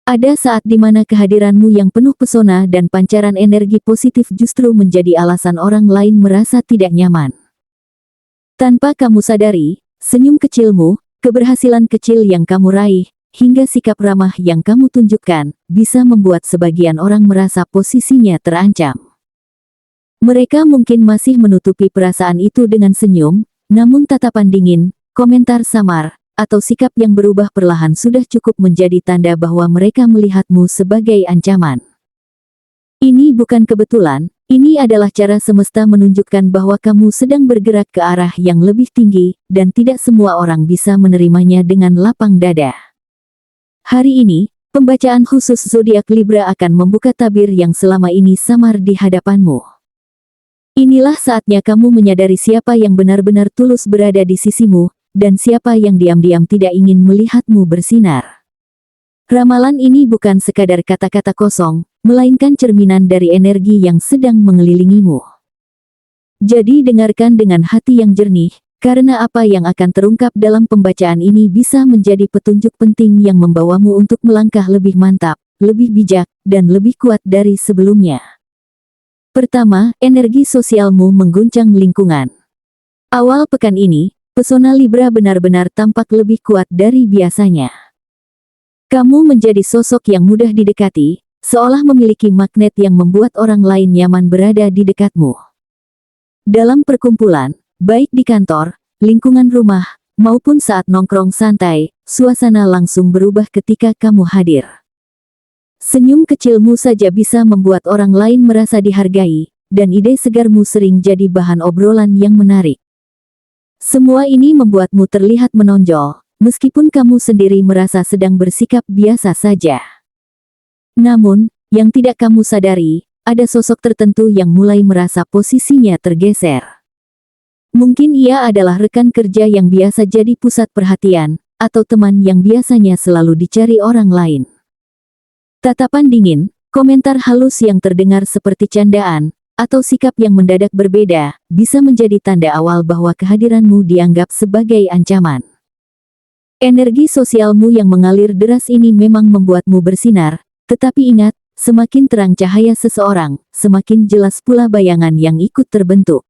Ada saat di mana kehadiranmu yang penuh pesona dan pancaran energi positif justru menjadi alasan orang lain merasa tidak nyaman. Tanpa kamu sadari, senyum kecilmu, keberhasilan kecil yang kamu raih, hingga sikap ramah yang kamu tunjukkan, bisa membuat sebagian orang merasa posisinya terancam. Mereka mungkin masih menutupi perasaan itu dengan senyum, namun tatapan dingin, komentar samar, atau sikap yang berubah perlahan sudah cukup menjadi tanda bahwa mereka melihatmu sebagai ancaman. Ini bukan kebetulan, ini adalah cara semesta menunjukkan bahwa kamu sedang bergerak ke arah yang lebih tinggi, dan tidak semua orang bisa menerimanya dengan lapang dada. Hari ini, pembacaan khusus zodiak Libra akan membuka tabir yang selama ini samar di hadapanmu. Inilah saatnya kamu menyadari siapa yang benar-benar tulus berada di sisimu, dan siapa yang diam-diam tidak ingin melihatmu bersinar. Ramalan ini bukan sekadar kata-kata kosong, melainkan cerminan dari energi yang sedang mengelilingimu. Jadi dengarkan dengan hati yang jernih, karena apa yang akan terungkap dalam pembacaan ini bisa menjadi petunjuk penting yang membawamu untuk melangkah lebih mantap, lebih bijak, dan lebih kuat dari sebelumnya. Pertama, energi sosialmu mengguncang lingkungan. Awal pekan ini, pesona Libra benar-benar tampak lebih kuat dari biasanya. Kamu menjadi sosok yang mudah didekati, seolah memiliki magnet yang membuat orang lain nyaman berada di dekatmu. Dalam perkumpulan, baik di kantor, lingkungan rumah, maupun saat nongkrong santai, suasana langsung berubah ketika kamu hadir. Senyum kecilmu saja bisa membuat orang lain merasa dihargai, dan ide segarmu sering jadi bahan obrolan yang menarik. Semua ini membuatmu terlihat menonjol, meskipun kamu sendiri merasa sedang bersikap biasa saja. Namun, yang tidak kamu sadari, ada sosok tertentu yang mulai merasa posisinya tergeser. Mungkin ia adalah rekan kerja yang biasa jadi pusat perhatian, atau teman yang biasanya selalu dicari orang lain. Tatapan dingin, komentar halus yang terdengar seperti candaan, atau sikap yang mendadak berbeda, bisa menjadi tanda awal bahwa kehadiranmu dianggap sebagai ancaman. Energi sosialmu yang mengalir deras ini memang membuatmu bersinar, tetapi ingat, semakin terang cahaya seseorang, semakin jelas pula bayangan yang ikut terbentuk.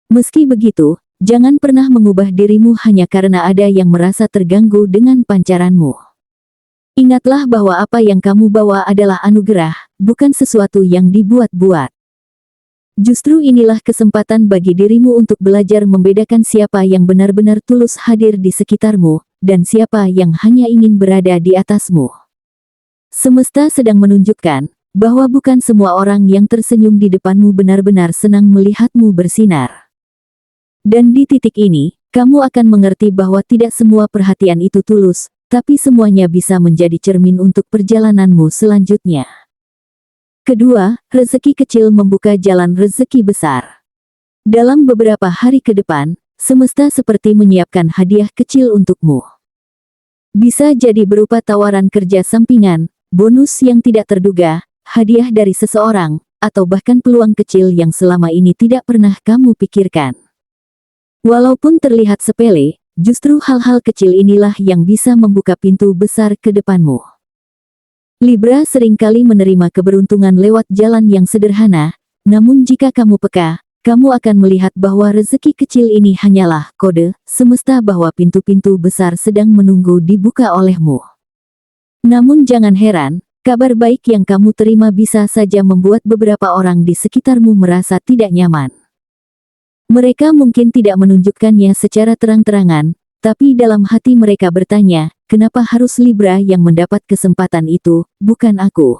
Meski begitu, jangan pernah mengubah dirimu hanya karena ada yang merasa terganggu dengan pancaranmu. Ingatlah bahwa apa yang kamu bawa adalah anugerah, bukan sesuatu yang dibuat-buat. Justru inilah kesempatan bagi dirimu untuk belajar membedakan siapa yang benar-benar tulus hadir di sekitarmu, dan siapa yang hanya ingin berada di atasmu. Semesta sedang menunjukkan bahwa bukan semua orang yang tersenyum di depanmu benar-benar senang melihatmu bersinar. Dan di titik ini, kamu akan mengerti bahwa tidak semua perhatian itu tulus, tapi semuanya bisa menjadi cermin untuk perjalananmu selanjutnya. Kedua, rezeki kecil membuka jalan rezeki besar. Dalam beberapa hari ke depan, semesta seperti menyiapkan hadiah kecil untukmu. Bisa jadi berupa tawaran kerja sampingan, bonus yang tidak terduga, hadiah dari seseorang, atau bahkan peluang kecil yang selama ini tidak pernah kamu pikirkan. Walaupun terlihat sepele, justru hal-hal kecil inilah yang bisa membuka pintu besar ke depanmu. Libra seringkali menerima keberuntungan lewat jalan yang sederhana, namun jika kamu peka, kamu akan melihat bahwa rezeki kecil ini hanyalah kode semesta bahwa pintu-pintu besar sedang menunggu dibuka olehmu. Namun jangan heran, kabar baik yang kamu terima bisa saja membuat beberapa orang di sekitarmu merasa tidak nyaman. Mereka mungkin tidak menunjukkannya secara terang-terangan, tapi dalam hati mereka bertanya, kenapa harus Libra yang mendapat kesempatan itu, bukan aku?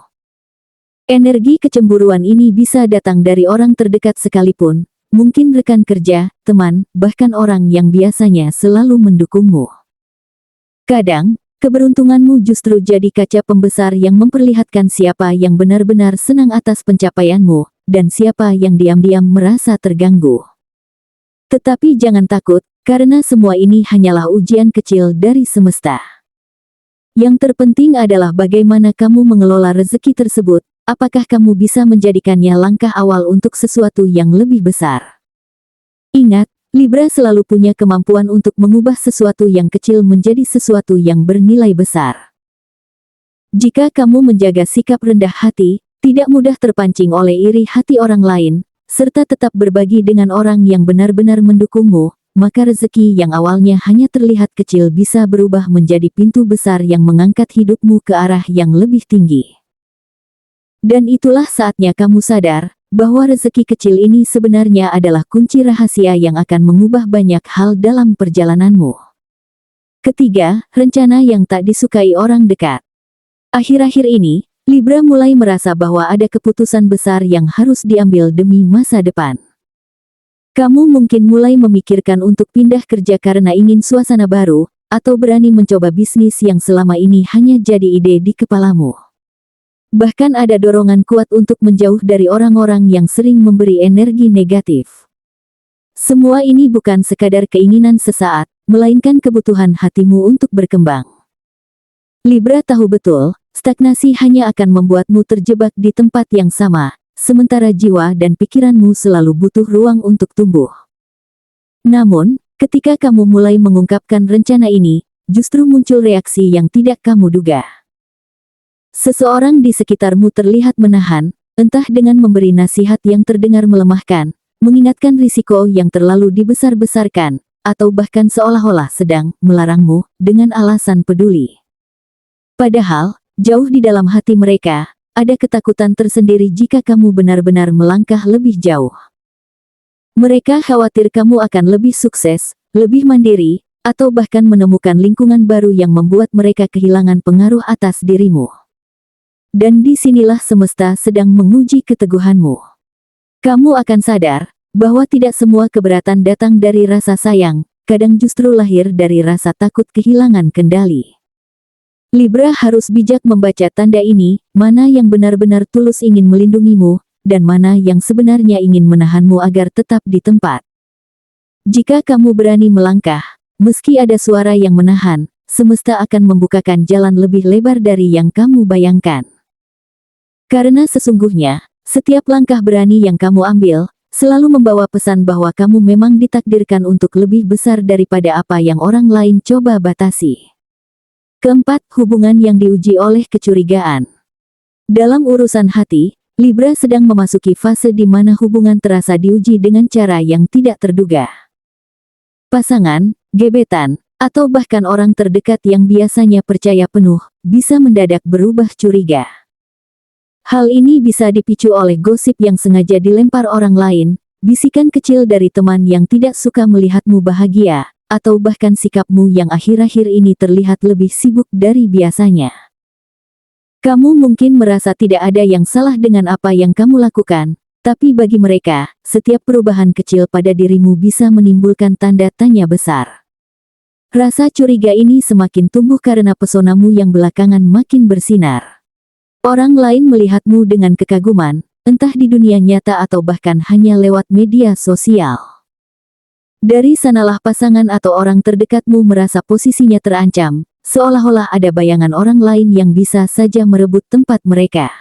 Energi kecemburuan ini bisa datang dari orang terdekat sekalipun, mungkin rekan kerja, teman, bahkan orang yang biasanya selalu mendukungmu. Kadang, keberuntunganmu justru jadi kaca pembesar yang memperlihatkan siapa yang benar-benar senang atas pencapaianmu, dan siapa yang diam-diam merasa terganggu. Tetapi jangan takut, karena semua ini hanyalah ujian kecil dari semesta. Yang terpenting adalah bagaimana kamu mengelola rezeki tersebut, apakah kamu bisa menjadikannya langkah awal untuk sesuatu yang lebih besar. Ingat, Libra selalu punya kemampuan untuk mengubah sesuatu yang kecil menjadi sesuatu yang bernilai besar. Jika kamu menjaga sikap rendah hati, tidak mudah terpancing oleh iri hati orang lain, serta tetap berbagi dengan orang yang benar-benar mendukungmu, maka rezeki yang awalnya hanya terlihat kecil bisa berubah menjadi pintu besar yang mengangkat hidupmu ke arah yang lebih tinggi. Dan itulah saatnya kamu sadar bahwa rezeki kecil ini sebenarnya adalah kunci rahasia yang akan mengubah banyak hal dalam perjalananmu. Ketiga, rencana yang tak disukai orang dekat. Akhir-akhir ini, Libra mulai merasa bahwa ada keputusan besar yang harus diambil demi masa depan. Kamu mungkin mulai memikirkan untuk pindah kerja karena ingin suasana baru, atau berani mencoba bisnis yang selama ini hanya jadi ide di kepalamu. Bahkan ada dorongan kuat untuk menjauh dari orang-orang yang sering memberi energi negatif. Semua ini bukan sekadar keinginan sesaat, melainkan kebutuhan hatimu untuk berkembang. Libra tahu betul, stagnasi hanya akan membuatmu terjebak di tempat yang sama, sementara jiwa dan pikiranmu selalu butuh ruang untuk tumbuh. Namun, ketika kamu mulai mengungkapkan rencana ini, justru muncul reaksi yang tidak kamu duga. Seseorang di sekitarmu terlihat menahan, entah dengan memberi nasihat yang terdengar melemahkan, mengingatkan risiko yang terlalu dibesar-besarkan, atau bahkan seolah-olah sedang melarangmu dengan alasan peduli. Padahal, jauh di dalam hati mereka, ada ketakutan tersendiri jika kamu benar-benar melangkah lebih jauh. Mereka khawatir kamu akan lebih sukses, lebih mandiri, atau bahkan menemukan lingkungan baru yang membuat mereka kehilangan pengaruh atas dirimu. Dan disinilah semesta sedang menguji keteguhanmu. Kamu akan sadar bahwa tidak semua keberatan datang dari rasa sayang, kadang justru lahir dari rasa takut kehilangan kendali. Libra harus bijak membaca tanda ini, mana yang benar-benar tulus ingin melindungimu, dan mana yang sebenarnya ingin menahanmu agar tetap di tempat. Jika kamu berani melangkah, meski ada suara yang menahan, semesta akan membukakan jalan lebih lebar dari yang kamu bayangkan. Karena sesungguhnya, setiap langkah berani yang kamu ambil, selalu membawa pesan bahwa kamu memang ditakdirkan untuk lebih besar daripada apa yang orang lain coba batasi. Keempat, hubungan yang diuji oleh kecurigaan. Dalam urusan hati, Libra sedang memasuki fase di mana hubungan terasa diuji dengan cara yang tidak terduga. Pasangan, gebetan, atau bahkan orang terdekat yang biasanya percaya penuh, bisa mendadak berubah curiga. Hal ini bisa dipicu oleh gosip yang sengaja dilempar orang lain, bisikan kecil dari teman yang tidak suka melihatmu bahagia, atau bahkan sikapmu yang akhir-akhir ini terlihat lebih sibuk dari biasanya. Kamu mungkin merasa tidak ada yang salah dengan apa yang kamu lakukan, tapi bagi mereka, setiap perubahan kecil pada dirimu bisa menimbulkan tanda tanya besar. Rasa curiga ini semakin tumbuh karena pesonamu yang belakangan makin bersinar. Orang lain melihatmu dengan kekaguman, entah di dunia nyata atau bahkan hanya lewat media sosial. Dari sanalah pasangan atau orang terdekatmu merasa posisinya terancam, seolah-olah ada bayangan orang lain yang bisa saja merebut tempat mereka.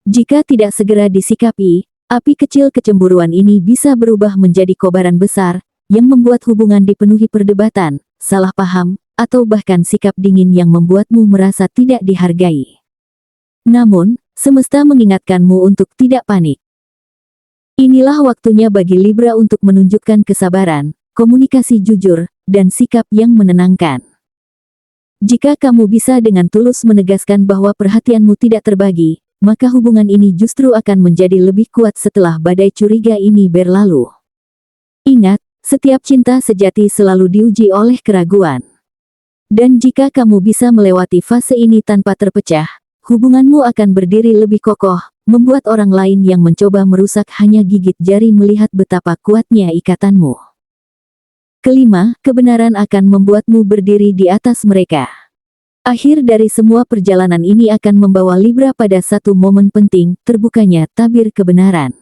Jika tidak segera disikapi, api kecil kecemburuan ini bisa berubah menjadi kobaran besar, yang membuat hubungan dipenuhi perdebatan, salah paham, atau bahkan sikap dingin yang membuatmu merasa tidak dihargai. Namun, semesta mengingatkanmu untuk tidak panik. Inilah waktunya bagi Libra untuk menunjukkan kesabaran, komunikasi jujur, dan sikap yang menenangkan. Jika kamu bisa dengan tulus menegaskan bahwa perhatianmu tidak terbagi, maka hubungan ini justru akan menjadi lebih kuat setelah badai curiga ini berlalu. Ingat, setiap cinta sejati selalu diuji oleh keraguan. Dan jika kamu bisa melewati fase ini tanpa terpecah, hubunganmu akan berdiri lebih kokoh, membuat orang lain yang mencoba merusak hanya gigit jari melihat betapa kuatnya ikatanmu. Kelima, kebenaran akan membuatmu berdiri di atas mereka. Akhir dari semua perjalanan ini akan membawa Libra pada satu momen penting, terbukanya tabir kebenaran.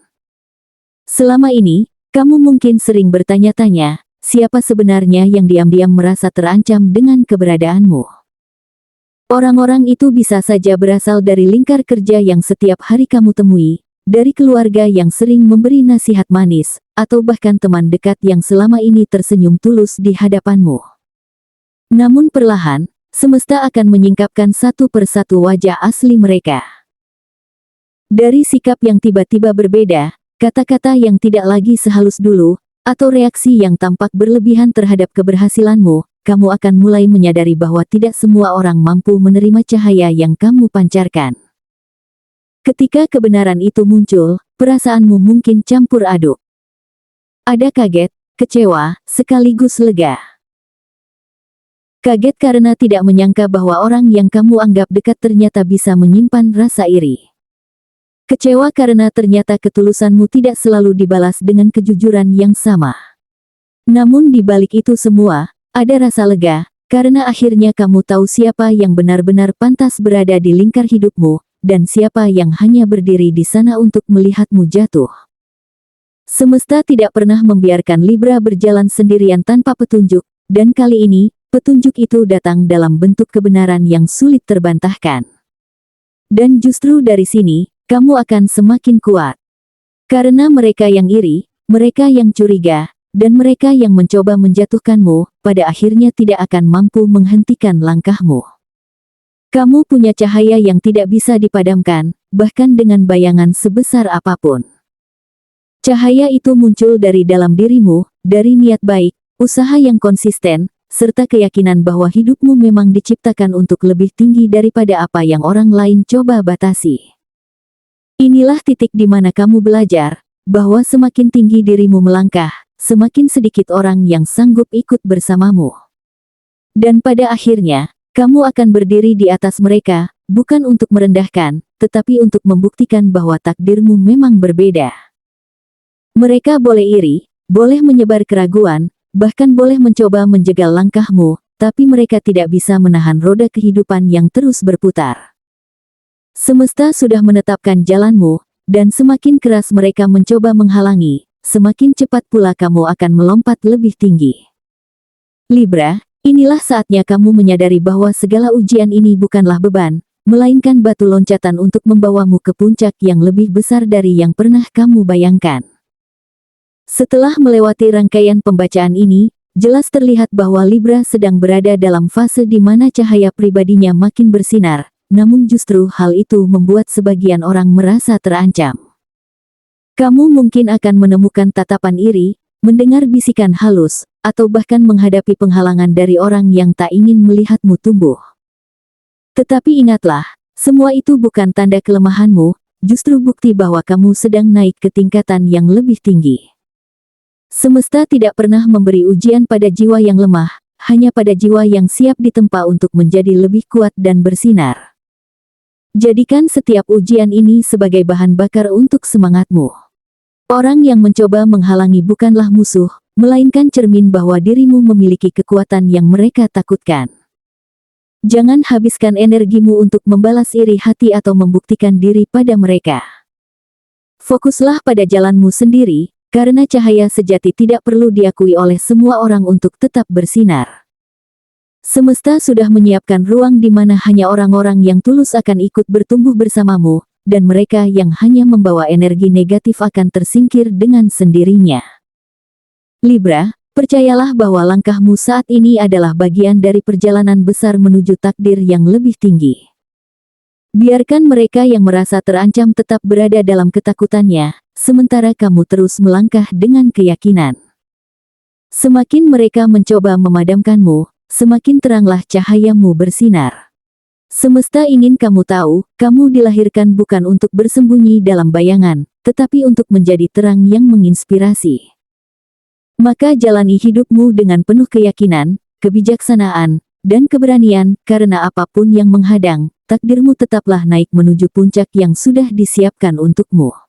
Selama ini, kamu mungkin sering bertanya-tanya, siapa sebenarnya yang diam-diam merasa terancam dengan keberadaanmu? Orang-orang itu bisa saja berasal dari lingkar kerja yang setiap hari kamu temui, dari keluarga yang sering memberi nasihat manis, atau bahkan teman dekat yang selama ini tersenyum tulus di hadapanmu. Namun perlahan, semesta akan menyingkapkan satu persatu wajah asli mereka. Dari sikap yang tiba-tiba berbeda, kata-kata yang tidak lagi sehalus dulu, atau reaksi yang tampak berlebihan terhadap keberhasilanmu, kamu akan mulai menyadari bahwa tidak semua orang mampu menerima cahaya yang kamu pancarkan. Ketika kebenaran itu muncul, perasaanmu mungkin campur aduk. Ada kaget, kecewa, sekaligus lega. Kaget karena tidak menyangka bahwa orang yang kamu anggap dekat ternyata bisa menyimpan rasa iri. Kecewa karena ternyata ketulusanmu tidak selalu dibalas dengan kejujuran yang sama. Namun di balik itu semua, ada rasa lega, karena akhirnya kamu tahu siapa yang benar-benar pantas berada di lingkar hidupmu, dan siapa yang hanya berdiri di sana untuk melihatmu jatuh. Semesta tidak pernah membiarkan Libra berjalan sendirian tanpa petunjuk, dan kali ini, petunjuk itu datang dalam bentuk kebenaran yang sulit terbantahkan. Dan justru dari sini, kamu akan semakin kuat. Karena mereka yang iri, mereka yang curiga, dan mereka yang mencoba menjatuhkanmu, pada akhirnya tidak akan mampu menghentikan langkahmu. Kamu punya cahaya yang tidak bisa dipadamkan, bahkan dengan bayangan sebesar apapun. Cahaya itu muncul dari dalam dirimu, dari niat baik, usaha yang konsisten, serta keyakinan bahwa hidupmu memang diciptakan untuk lebih tinggi daripada apa yang orang lain coba batasi. Inilah titik di mana kamu belajar, bahwa semakin tinggi dirimu melangkah, semakin sedikit orang yang sanggup ikut bersamamu. Dan pada akhirnya, kamu akan berdiri di atas mereka, bukan untuk merendahkan, tetapi untuk membuktikan bahwa takdirmu memang berbeda. Mereka boleh iri, boleh menyebar keraguan, bahkan boleh mencoba menjegal langkahmu, tapi mereka tidak bisa menahan roda kehidupan yang terus berputar. Semesta sudah menetapkan jalanmu, dan semakin keras mereka mencoba menghalangi, semakin cepat pula kamu akan melompat lebih tinggi. Libra, inilah saatnya kamu menyadari bahwa segala ujian ini bukanlah beban, melainkan batu loncatan untuk membawamu ke puncak yang lebih besar dari yang pernah kamu bayangkan. Setelah melewati rangkaian pembacaan ini, jelas terlihat bahwa Libra sedang berada dalam fase di mana cahaya pribadinya makin bersinar. Namun justru hal itu membuat sebagian orang merasa terancam. Kamu mungkin akan menemukan tatapan iri, mendengar bisikan halus, atau bahkan menghadapi penghalangan dari orang yang tak ingin melihatmu tumbuh. Tetapi ingatlah, semua itu bukan tanda kelemahanmu, justru bukti bahwa kamu sedang naik ke tingkatan yang lebih tinggi. Semesta tidak pernah memberi ujian pada jiwa yang lemah, hanya pada jiwa yang siap ditempa untuk menjadi lebih kuat dan bersinar. Jadikan setiap ujian ini sebagai bahan bakar untuk semangatmu. Orang yang mencoba menghalangi bukanlah musuh, melainkan cermin bahwa dirimu memiliki kekuatan yang mereka takutkan. Jangan habiskan energimu untuk membalas iri hati atau membuktikan diri pada mereka. Fokuslah pada jalanmu sendiri, karena cahaya sejati tidak perlu diakui oleh semua orang untuk tetap bersinar. Semesta sudah menyiapkan ruang di mana hanya orang-orang yang tulus akan ikut bertumbuh bersamamu, dan mereka yang hanya membawa energi negatif akan tersingkir dengan sendirinya. Libra, percayalah bahwa langkahmu saat ini adalah bagian dari perjalanan besar menuju takdir yang lebih tinggi. Biarkan mereka yang merasa terancam tetap berada dalam ketakutannya, sementara kamu terus melangkah dengan keyakinan. Semakin mereka mencoba memadamkanmu, semakin teranglah cahayamu bersinar. Semesta ingin kamu tahu, kamu dilahirkan bukan untuk bersembunyi dalam bayangan, tetapi untuk menjadi terang yang menginspirasi. Maka jalani hidupmu dengan penuh keyakinan, kebijaksanaan, dan keberanian, karena apapun yang menghadang, takdirmu tetaplah naik menuju puncak yang sudah disiapkan untukmu.